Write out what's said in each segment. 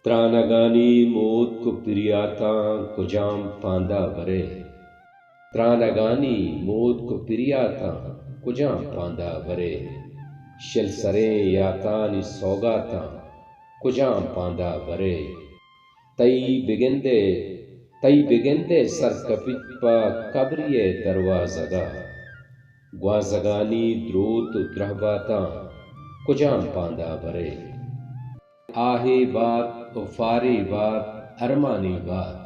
त्रानगानी मौत को पिरियाता कुजाम पांदा बरे। त्रानगानी मौत को पिरियाता कुजाम पांदा बरे। शिल सरें यातानी सौगाता कुजाम पांदा बरे। तई बिगिंदे सरकपित पा कब्रिये दरवाज़गा। ग्वाज़गानी द्रोत द्रहबाता कुजाम पांदा बरे। आहे बात उफारे बात अरमानी बात।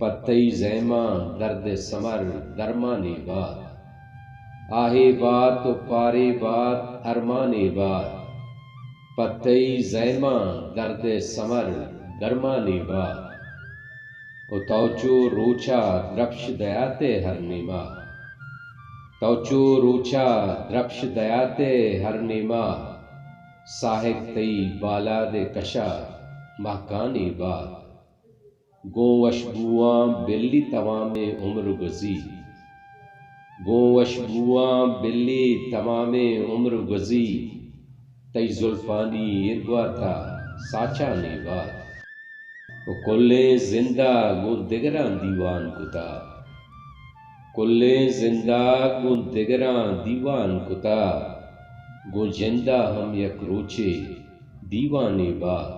पत्तई ज़ैमा दर्द समर दरमानी बात। आहे बात उफारे बात अरमानी बात। पत्तई ज़ैमा दर्द समर दरमानी बात। तौचो रोचा द्रप्श दयाते हर नीमा। तौचो रोचा द्रप्श दयाते हर नीमा। साहिब तई बाला दे कशा महकानी बात। गोवश बुआ बिल्ली तमामे उम्र गुज़ी। गोवश बुआ बिल्ली तमामे उम्र गुज़ी। तई जुल्फानी इर्वाता साचानी बात। कुल्ले जिंदा गो दिगरां दीवान कुता। कुल्ले जिंदा गो दिगरां दीवान कुता। गो जिंदा हम यक रोचे दीवानी बात।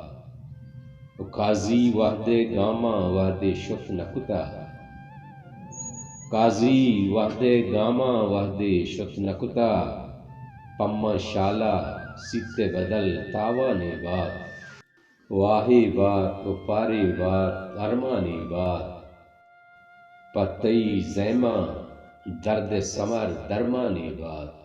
काजी वाहदे गामा वाहदे शुफ नकुता। काजी वाहदे गामा वाहदे शुफ नकुता। पम्मा शाला सीते बदल तावाने बात। वाहे बात पारे बात अरमानी बात। पत्तई ज़ैमा दर्द समर दरमानी बात।